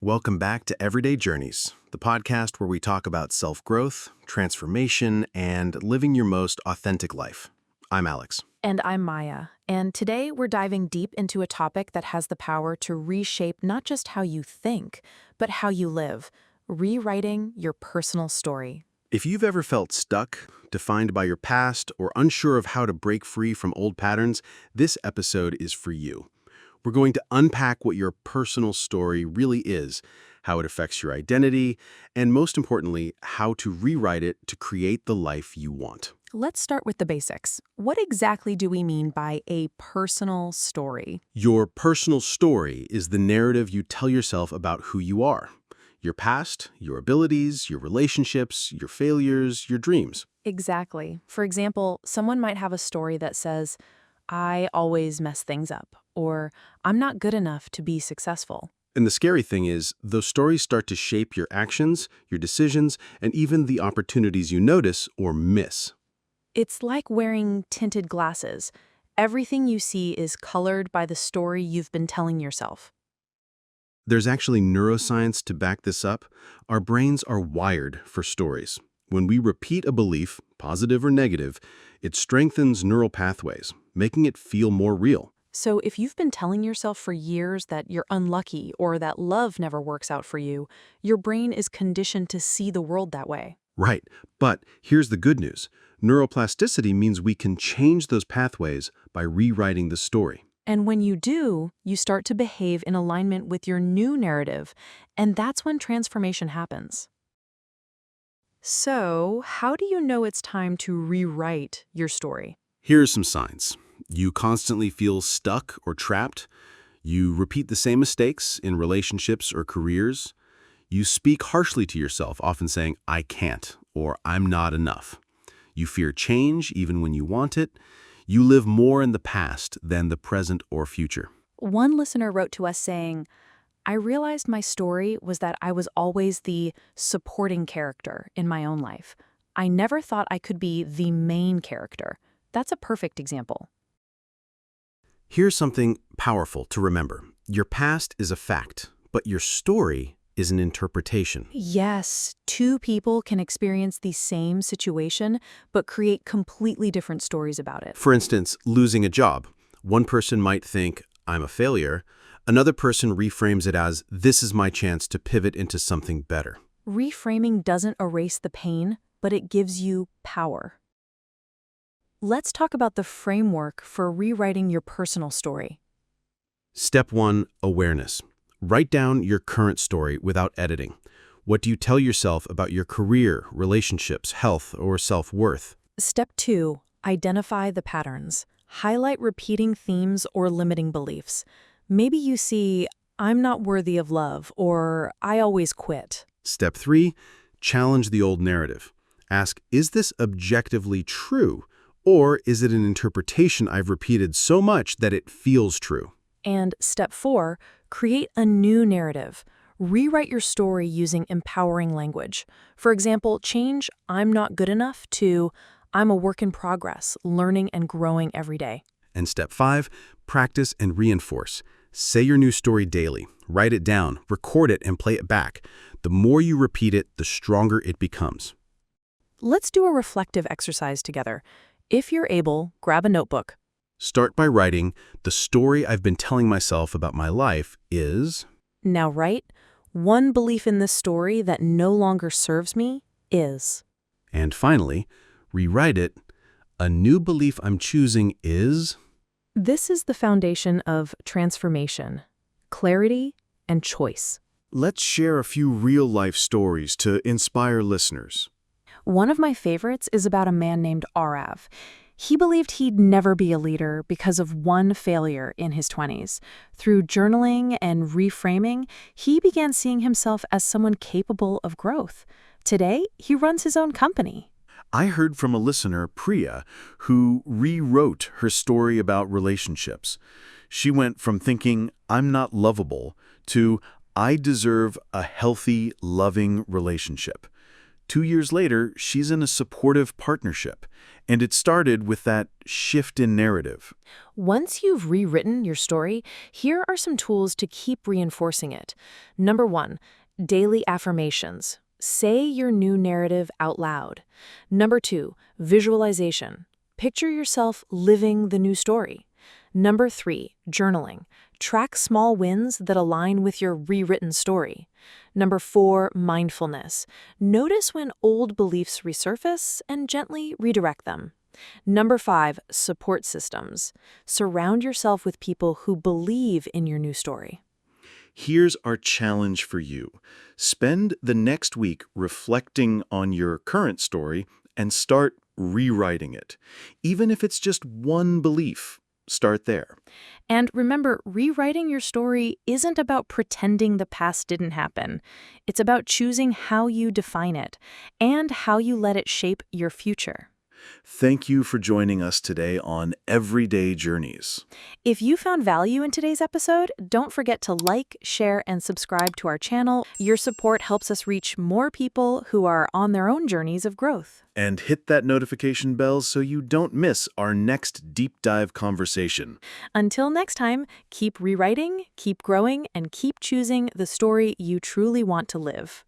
Welcome back to Everyday Journeys, the podcast where we talk about self-growth, transformation, and living your most authentic life. I'm Alex. And I'm Maya, and today we're diving deep into a topic that has the power to reshape not just how you think, but how you live, rewriting your personal story. If you've ever felt stuck, defined by your past, or unsure of how to break free from old patterns, this episode is for you. We're going to unpack what your personal story really is, how it affects your identity, and most importantly, how to rewrite it to create the life you want. Let's start with the basics. What exactly do we mean by a personal story? Your personal story is the narrative you tell yourself about who you are. Your past, your abilities, your relationships, your failures, your dreams. Exactly. For example, someone might have a story that says, I always mess things up, or I'm not good enough to be successful. And the scary thing is, those stories start to shape your actions, your decisions, and even the opportunities you notice or miss. It's like wearing tinted glasses. Everything you see is colored by the story you've been telling yourself. There's actually neuroscience to back this up. Our brains are wired for stories. When we repeat a belief, positive or negative, it strengthens neural pathways, making it feel more real. So if you've been telling yourself for years that you're unlucky or that love never works out for you, your brain is conditioned to see the world that way. Right, but here's the good news. Neuroplasticity means we can change those pathways by rewriting the story. And when you do, you start to behave in alignment with your new narrative, and that's when transformation happens. So, how do you know it's time to rewrite your story? Here are some signs. You constantly feel stuck or trapped. You repeat the same mistakes in relationships or careers. You speak harshly to yourself, often saying, I can't, or I'm not enough. You fear change even when you want it. You live more in the past than the present or future. One listener wrote to us saying, I realized my story was that I was always the supporting character in my own life. I never thought I could be the main character. That's a perfect example. Here's something powerful to remember. Your past is a fact, but your story is an interpretation. Yes, two people can experience the same situation, but create completely different stories about it. For instance, losing a job. One person might think, I'm a failure. Another person reframes it as, this is my chance to pivot into something better. Reframing doesn't erase the pain, but it gives you power. Let's talk about the framework for rewriting your personal story. Step 1, awareness. Write down your current story without editing. What do you tell yourself about your career, relationships, health, or self-worth? Step 2, identify the patterns. Highlight repeating themes or limiting beliefs. Maybe you see, I'm not worthy of love, or I always quit. Step 3, challenge the old narrative. Ask, is this objectively true? Or is it an interpretation I've repeated so much that it feels true? And step 4, create a new narrative. Rewrite your story using empowering language. For example, change I'm not good enough to I'm a work in progress, learning and growing every day. And step 5, practice and reinforce. Say your new story daily. Write it down, record it, and play it back. The more you repeat it, the stronger it becomes. Let's do a reflective exercise together. If you're able, grab a notebook. Start by writing, the story I've been telling myself about my life is... Now write, one belief in this story that no longer serves me is... And finally, rewrite it, a new belief I'm choosing is... This is the foundation of transformation, clarity, and choice. Let's share a few real-life stories to inspire listeners. One of my favorites is about a man named Arav. He believed he'd never be a leader because of one failure in his 20s. Through journaling and reframing, he began seeing himself as someone capable of growth. Today, he runs his own company. I heard from a listener, Priya, who rewrote her story about relationships. She went from thinking, I'm not lovable, to I deserve a healthy, loving relationship. 2 years later, she's in a supportive partnership, and it started with that shift in narrative. Once you've rewritten your story, here are some tools to keep reinforcing it. Number 1, daily affirmations. Say your new narrative out loud. Number 2, visualization. Picture yourself living the new story. Number 3, journaling. Track small wins that align with your rewritten story. Number 4, mindfulness. Notice when old beliefs resurface and gently redirect them. Number 5, support systems. Surround yourself with people who believe in your new story. Here's our challenge for you. Spend the next week reflecting on your current story and start rewriting it. Even if it's just one belief, start there. And remember, rewriting your story isn't about pretending the past didn't happen. It's about choosing how you define it and how you let it shape your future. Thank you for joining us today on Everyday Journeys. If you found value in today's episode, don't forget to like, share, and subscribe to our channel. Your support helps us reach more people who are on their own journeys of growth. And hit that notification bell so you don't miss our next deep dive conversation. Until next time, keep rewriting, keep growing, and keep choosing the story you truly want to live.